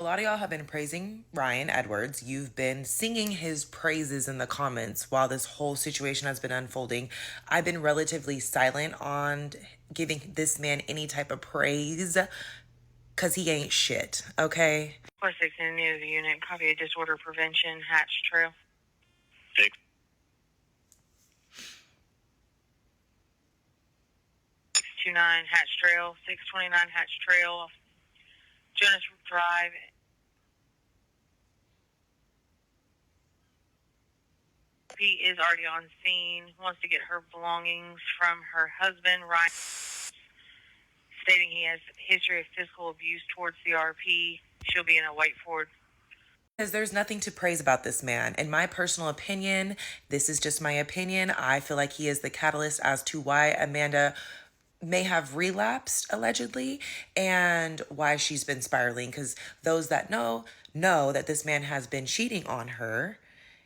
A lot of y'all have been praising Ryan Edwards. You've been singing his praises in the comments while this whole situation has been unfolding. I've been relatively silent on giving this man any type of praise because he ain't shit, okay? 46 in the unit, copy a disorder prevention, Hatch Trail. 629 Hatch Trail, 629 Hatch Trail, Jonas Drive. He is already on scene, wants to get her belongings from her husband, Ryan, stating he has a history of physical abuse towards the RP. She'll be in a wait for. Because there's nothing to praise about this man. In my personal opinion, this is just my opinion. I feel like he is the catalyst as to why Amanda may have relapsed allegedly and why she's been spiraling, because those that know that this man has been cheating on her.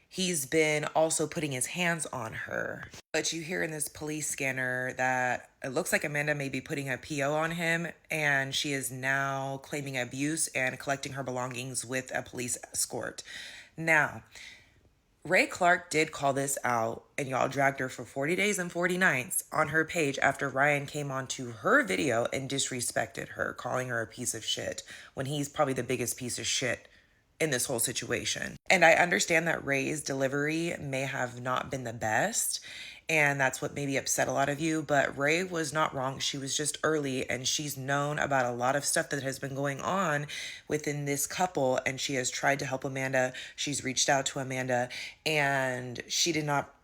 He's been also putting his hands on her. But you hear in this police scanner that it looks like Amanda may be putting a PO on him, and she is now claiming abuse and collecting her belongings with a police escort. Now, Ray Clark did call this out, and y'all dragged her for 40 days and 40 nights on her page after Ryan came onto her video and disrespected her, calling her a piece of shit, when he's probably the biggest piece of shit in this whole situation. And I understand that Ray's delivery may have not been the best, and that's what maybe upset a lot of you, but Ray was not wrong. She was just early, and she's known about a lot of stuff that has been going on within this couple, and she has tried to help Amanda. She's reached out to Amanda, and she did not,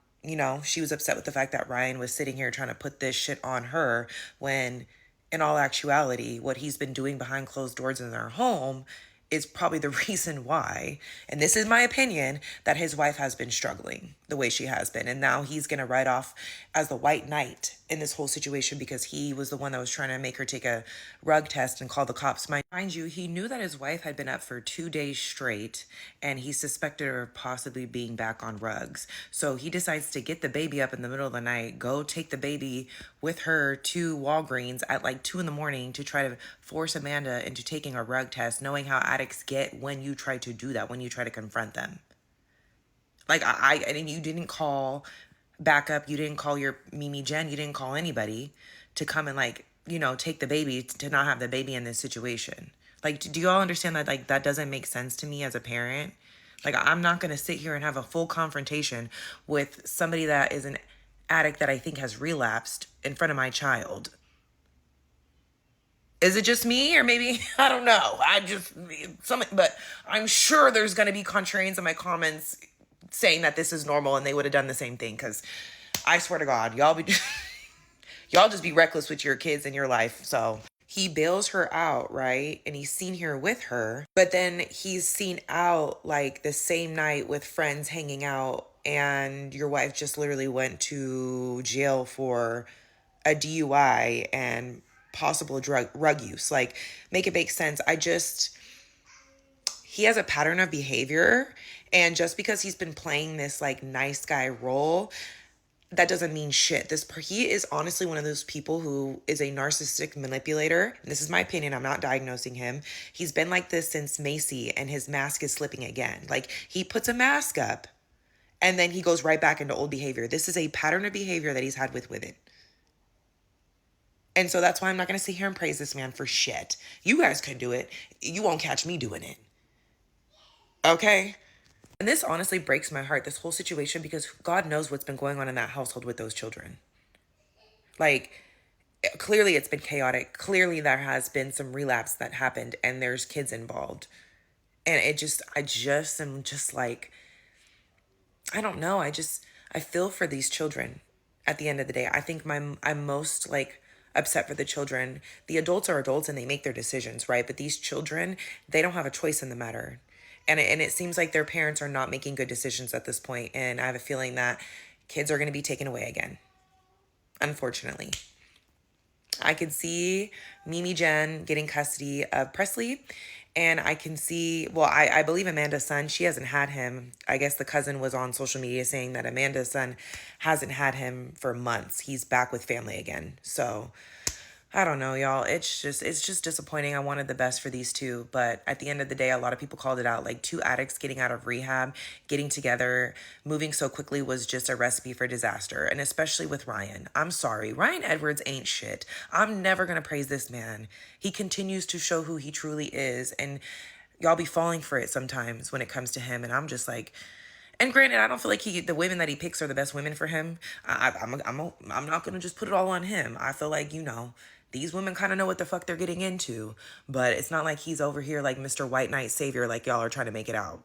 she was upset with the fact that Ryan was sitting here trying to put this shit on her when in all actuality, what he's been doing behind closed doors in their home is probably the reason why, and this is my opinion, that his wife has been struggling the way she has been. And now he's going to write off as the white knight in this whole situation because he was the one that was trying to make her take a rug test and call the cops. Mind you, he knew that his wife had been up for 2 days straight, and he suspected her of possibly being back on rugs. So he decides to get the baby up in the middle of the night, go take the baby with her to Walgreens at like 2 a.m. to try to force Amanda into taking a rug test, knowing how addicts get when you try to do that, when you try to confront them. Like, and you didn't call backup, you didn't call your Mimi Jen, you didn't call anybody to come and take the baby, to not have the baby in this situation. Like, do you all understand that, like, that doesn't make sense to me as a parent? Like, I'm not going to sit here and have a full confrontation with somebody that is an addict that I think has relapsed in front of my child. Is it just me, or maybe, I don't know. But I'm sure there's going to be contrarians in my comments saying that this is normal and they would have done the same thing, because I swear to God, y'all just be reckless with your kids in your life. So he bails her out, right? And he's seen here with her, but then he's seen out like the same night with friends hanging out, and your wife just literally went to jail for a DUI and possible rug use. Like, make it make sense. He has a pattern of behavior, and just because he's been playing this like nice guy role, that doesn't mean shit. He is honestly one of those people who is a narcissistic manipulator. And this is my opinion. I'm not diagnosing him. He's been like this since Macy, and his mask is slipping again. Like, he puts a mask up and then he goes right back into old behavior. This is a pattern of behavior that he's had with women. And so that's why I'm not going to sit here and praise this man for shit. You guys can do it. You won't catch me doing it. Okay? And this honestly breaks my heart, this whole situation, because God knows what's been going on in that household with those children. Like, clearly it's been chaotic. Clearly there has been some relapse that happened, and there's kids involved. And I just am just like, I don't know. I feel for these children at the end of the day. I think I'm most like upset for the children. The adults are adults and they make their decisions, right? But these children, they don't have a choice in the matter. And it seems like their parents are not making good decisions at this point. And I have a feeling that kids are going to be taken away again, unfortunately. I could see Mimi Jen getting custody of Presley. And I can see, well, I believe Amanda's son, she hasn't had him. I guess the cousin was on social media saying that Amanda's son hasn't had him for months. He's back with family again. So I don't know, y'all. It's just disappointing. I wanted the best for these two, but at the end of the day, a lot of people called it out. Like two addicts getting out of rehab, getting together, moving so quickly was just a recipe for disaster. And especially with Ryan. I'm sorry. Ryan Edwards ain't shit. I'm never gonna praise this man. He continues to show who he truly is, and y'all be falling for it sometimes when it comes to him. And I'm just like, and granted, I don't feel like the women that he picks are the best women for him. I'm not gonna just put it all on him. I feel like, these women kind of know what the fuck they're getting into, but it's not like he's over here like Mr. White Knight Savior like y'all are trying to make it out.